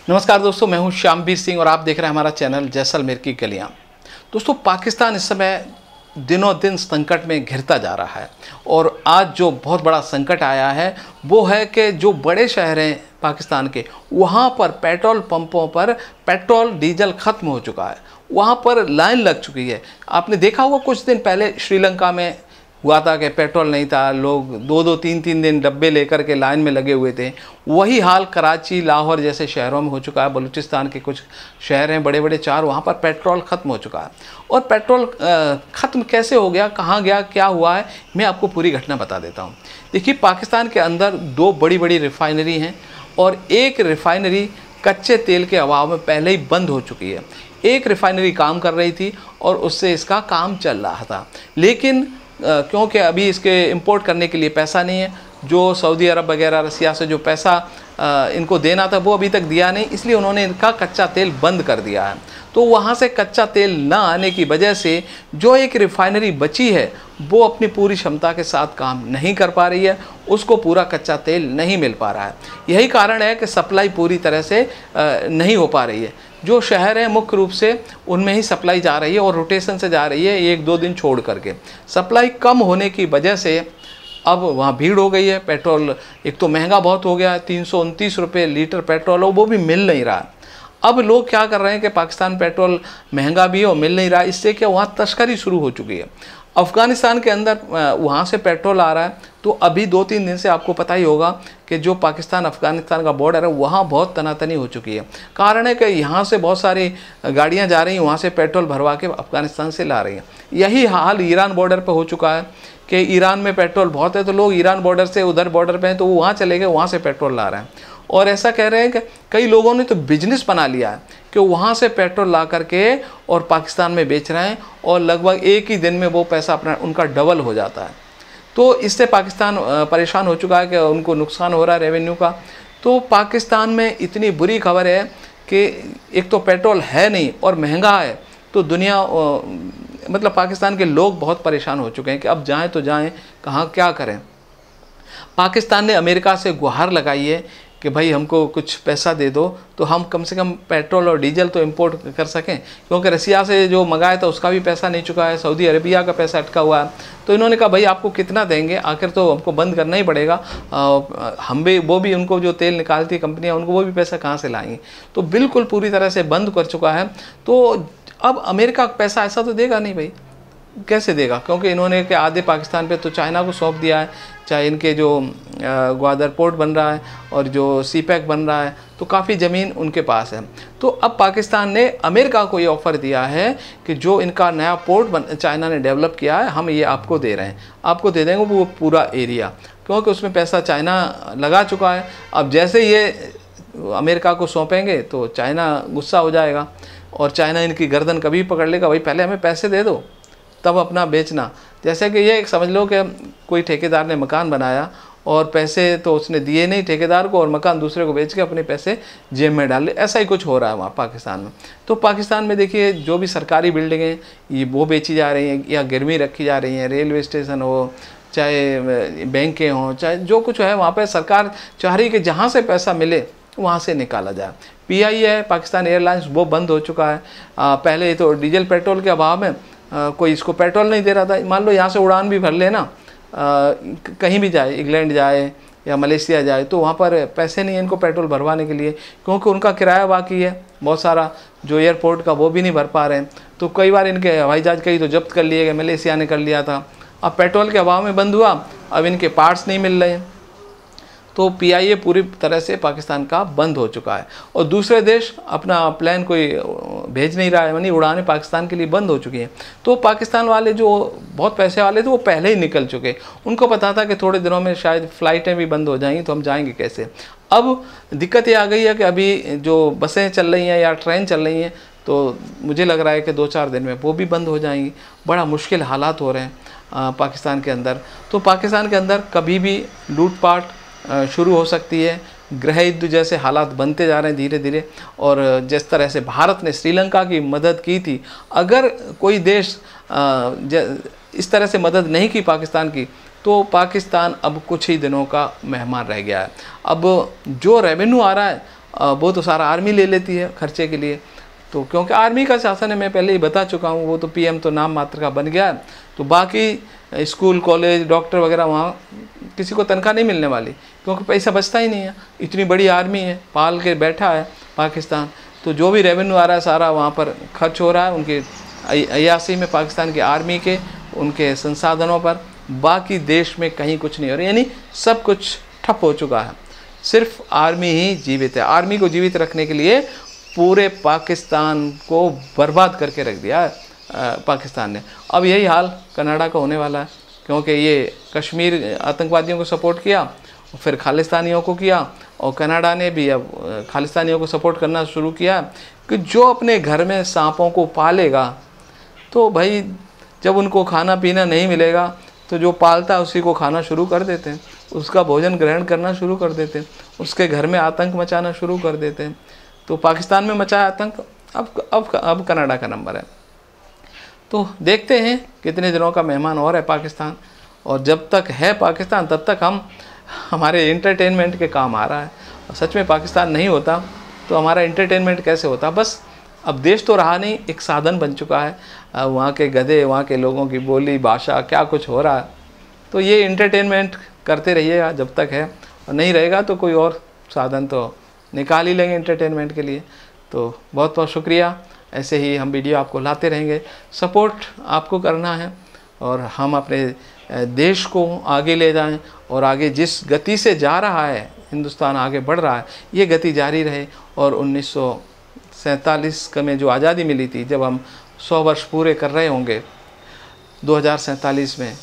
नमस्कार दोस्तों, मैं हूं श्यामवीर सिंह और आप देख रहे हैं हमारा चैनल जैसलमेर की गलियां। दोस्तों, पाकिस्तान इस समय दिनों दिन संकट में घिरता जा रहा है और आज जो बहुत बड़ा संकट आया है वो है कि जो बड़े शहर हैं पाकिस्तान के, वहाँ पर पेट्रोल पंपों पर पेट्रोल डीजल ख़त्म हो चुका है। वहाँ पर लाइन लग चुकी है। आपने देखा होगा कुछ दिन पहले श्रीलंका में हुआ था कि पेट्रोल नहीं था, लोग दो दो तीन तीन दिन डब्बे लेकर के लाइन में लगे हुए थे। वही हाल कराची, लाहौर जैसे शहरों में हो चुका है। बलूचिस्तान के कुछ शहर हैं बड़े बड़े 4, वहाँ पर पेट्रोल ख़त्म हो चुका है। और पेट्रोल ख़त्म कैसे हो गया, कहाँ गया, क्या हुआ है, मैं आपको पूरी घटना बता देता हूँ। देखिए, पाकिस्तान के अंदर 2 बड़ी बड़ी रिफाइनरी हैं और एक रिफाइनरी कच्चे तेल के अभाव में पहले ही बंद हो चुकी है। एक रिफाइनरी काम कर रही थी और उससे इसका काम चल रहा था, लेकिन क्योंकि अभी इसके इंपोर्ट करने के लिए पैसा नहीं है, जो सऊदी अरब वगैरह रसिया से जो पैसा इनको देना था वो अभी तक दिया नहीं, इसलिए उन्होंने इनका कच्चा तेल बंद कर दिया है। तो वहाँ से कच्चा तेल ना आने की वजह से जो एक रिफाइनरी बची है वो अपनी पूरी क्षमता के साथ काम नहीं कर पा रही है, उसको पूरा कच्चा तेल नहीं मिल पा रहा है। यही कारण है कि सप्लाई पूरी तरह से नहीं हो पा रही है। जो शहर हैं मुख्य रूप से उनमें ही सप्लाई जा रही है और रोटेशन से जा रही है, 1-2 दिन छोड़ करके। सप्लाई कम होने की वजह से अब वहाँ भीड़ हो गई है। पेट्रोल एक तो महंगा बहुत हो गया है, 329 रुपये लीटर पेट्रोल हो, वो भी मिल नहीं रहा। अब लोग क्या कर रहे हैं कि पाकिस्तान पेट्रोल महंगा भी है और मिल नहीं रहा, इससे क्या वहाँ तस्करी शुरू हो चुकी है। अफ़गानिस्तान के अंदर वहाँ से पेट्रोल आ रहा है, तो अभी 2-3 दिन से आपको पता ही होगा कि जो पाकिस्तान अफ़गानिस्तान का बॉर्डर है वहाँ बहुत तनातनी हो चुकी है। कारण है कि यहाँ से बहुत सारी गाड़ियाँ जा रही हैं, वहाँ से पेट्रोल भरवा के अफ़गानिस्तान से ला रही हैं। यही हाल ईरान बॉर्डर पर हो चुका है कि ईरान में पेट्रोल बहुत है, तो लोग ईरान बॉर्डर से उधर बॉर्डर पे हैं तो वो वहाँ चले गए, वहाँ से पेट्रोल ला रहे हैं। और ऐसा कह रहे हैं कि कई लोगों ने तो बिजनेस बना लिया है कि वहाँ से पेट्रोल ला करके और पाकिस्तान में बेच रहे हैं और लगभग एक ही दिन में वो पैसा अपना उनका डबल हो जाता है। तो इससे पाकिस्तान परेशान हो चुका है कि उनको नुकसान हो रहा है रेवेन्यू का। तो पाकिस्तान में इतनी बुरी खबर है कि एक तो पेट्रोल है नहीं और महंगा है, तो दुनिया मतलब पाकिस्तान के लोग बहुत परेशान हो चुके हैं कि अब जाएं तो जाएं कहाँ, क्या करें। पाकिस्तान ने अमेरिका से गुहार लगाई है कि भाई हमको कुछ पैसा दे दो तो हम कम से कम पेट्रोल और डीजल तो इंपोर्ट कर सकें, क्योंकि रसिया से जो मंगाया था उसका भी पैसा नहीं चुका है, सऊदी अरेबिया का पैसा अटका हुआ है। तो इन्होंने कहा भाई आपको कितना देंगे, आखिर तो हमको बंद करना ही पड़ेगा। हम भी वो भी उनको जो तेल निकालती है कंपनियाँ, उनको वो भी पैसा कहाँ से लाएंगी। तो बिल्कुल पूरी तरह से बंद कर चुका है। तो अब अमेरिका पैसा ऐसा तो देगा नहीं भाई, कैसे देगा, क्योंकि इन्होंने के आधे पाकिस्तान पे तो चाइना को सौंप दिया है। चाहे इनके जो ग्वादर पोर्ट बन रहा है और जो सीपैक बन रहा है, तो काफ़ी ज़मीन उनके पास है। तो अब पाकिस्तान ने अमेरिका को ये ऑफ़र दिया है कि जो इनका नया पोर्ट चाइना ने डेवलप किया है, हम ये आपको दे रहे हैं, आपको दे देंगे वो पूरा एरिया, क्योंकि उसमें पैसा चाइना लगा चुका है। अब जैसे ये अमेरिका को सौंपेंगे तो चाइना गुस्सा हो जाएगा और चाइना इनकी गर्दन कभी पकड़ लेगा, भाई पहले हमें पैसे दे दो तब अपना बेचना। जैसे कि ये समझ लो कि कोई ठेकेदार ने मकान बनाया और पैसे तो उसने दिए नहीं ठेकेदार को, और मकान दूसरे को बेच के अपने पैसे जेब में डाल ले। ऐसा ही कुछ हो रहा है वहाँ पाकिस्तान में। तो पाकिस्तान में देखिए, जो भी सरकारी बिल्डिंगें ये वो बेची जा रही हैं या गिरवी रखी जा रही हैं, रेलवे स्टेशन हो, चाहे बैंकें हों, चाहे जो कुछ है, वहाँ पर सरकार चाह रही है कि जहाँ से पैसा मिले वहाँ से निकाला जाए। PI है पाकिस्तान एयरलाइंस, वो बंद हो चुका है। पहले तो डीजल पेट्रोल के अभाव में कोई इसको पेट्रोल नहीं दे रहा था। मान लो यहाँ से उड़ान भी भर लेना, कहीं भी जाए, इंग्लैंड जाए या मलेशिया जाए, तो वहाँ पर पैसे नहीं है इनको पेट्रोल भरवाने के लिए, क्योंकि उनका किराया बाकी है बहुत सारा जो एयरपोर्ट का, वो भी नहीं भर पा रहे हैं। तो कई बार इनके हवाई जहाज़ कई तो जब्त कर लिए गए, मलेशिया ने कर लिया था। अब पेट्रोल के अभाव में बंद हुआ, अब इनके पार्ट्स नहीं मिल रहे हैं। तो PIA पूरी तरह से पाकिस्तान का बंद हो चुका है और दूसरे देश अपना प्लान कोई भेज नहीं रहा है, यानी उड़ानें पाकिस्तान के लिए बंद हो चुकी हैं। तो पाकिस्तान वाले जो बहुत पैसे वाले थे वो पहले ही निकल चुके, उनको पता था कि थोड़े दिनों में शायद फ़्लाइटें भी बंद हो जाएंगी, तो हम जाएंगे कैसे। अब दिक्कत ये आ गई है कि अभी जो बसें चल रही हैं या ट्रेन चल रही हैं, तो मुझे लग रहा है कि 2-4 दिन में वो भी बंद हो जाएंगी। बड़ा मुश्किल हालात हो रहे हैं पाकिस्तान के अंदर। तो पाकिस्तान के अंदर कभी भी लूटपाट शुरू हो सकती है, गृह युद्ध जैसे हालात बनते जा रहे हैं धीरे धीरे। और जिस तरह से भारत ने श्रीलंका की मदद की थी, अगर कोई देश इस तरह से मदद नहीं की पाकिस्तान की, तो पाकिस्तान अब कुछ ही दिनों का मेहमान रह गया है। अब जो रेवेन्यू आ रहा है वो तो सारा आर्मी ले लेती है खर्चे के लिए। तो क्योंकि आर्मी का शासन है, मैं पहले ही बता चुका हूँ, वो तो पीएम तो नाम मात्र का बन गया है। तो बाकी स्कूल कॉलेज डॉक्टर वगैरह वहाँ किसी को तनख्वाह नहीं मिलने वाली, क्योंकि पैसा बचता ही नहीं है। इतनी बड़ी आर्मी है, पाल के बैठा है पाकिस्तान, तो जो भी रेवेन्यू आ रहा है सारा वहाँ पर खर्च हो रहा है उनके अयासी में, पाकिस्तान की आर्मी के उनके संसाधनों पर। बाकी देश में कहीं कुछ नहीं हो रहा, यानी सब कुछ ठप हो चुका है, सिर्फ आर्मी ही जीवित है। आर्मी को जीवित रखने के लिए पूरे पाकिस्तान को बर्बाद करके रख दिया है पाकिस्तान ने। अब यही हाल कनाडा का होने वाला है, क्योंकि ये कश्मीर आतंकवादियों को सपोर्ट किया, फिर खालिस्तानियों को किया, और कनाडा ने भी अब खालिस्तानियों को सपोर्ट करना शुरू किया कि जो अपने घर में सांपों को पालेगा, तो भाई जब उनको खाना पीना नहीं मिलेगा तो जो पालता है उसी को खाना शुरू कर देते हैं, उसका भोजन ग्रहण करना शुरू कर देते हैं, उसके घर में आतंक मचाना शुरू कर देते हैं। तो पाकिस्तान में मचाया आतंक, अब कनाडा का नंबर है। तो देखते हैं कितने दिनों का मेहमान और है पाकिस्तान, और जब तक है पाकिस्तान तब तक हमारे एंटरटेनमेंट के काम आ रहा है। और सच में पाकिस्तान नहीं होता तो हमारा एंटरटेनमेंट कैसे होता। बस अब देश तो रहा नहीं, एक साधन बन चुका है। वहाँ के गधे, वहाँ के लोगों की बोली भाषा क्या कुछ हो रहा है, तो ये एंटरटेनमेंट करते रहिएगा जब तक है, और नहीं रहेगा तो कोई और साधन तो निकाल ही लेंगे एंटरटेनमेंट के लिए। तो बहुत बहुत शुक्रिया, ऐसे ही हम वीडियो आपको लाते रहेंगे। सपोर्ट आपको करना है, और हम अपने देश को आगे ले जाएं, और आगे जिस गति से जा रहा है हिंदुस्तान, आगे बढ़ रहा है, ये गति जारी रहे। और 1947 में जो आज़ादी मिली थी, जब हम 100 वर्ष पूरे कर रहे होंगे 2047 में,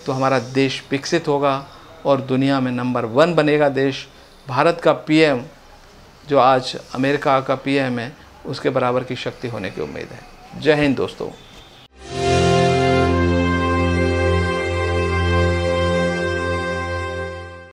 तो हमारा देश विकसित होगा और दुनिया में नंबर 1 बनेगा देश। भारत का पीएम जो आज अमेरिका का पीएम है, उसके बराबर की शक्ति होने की उम्मीद है। जय हिंद दोस्तों।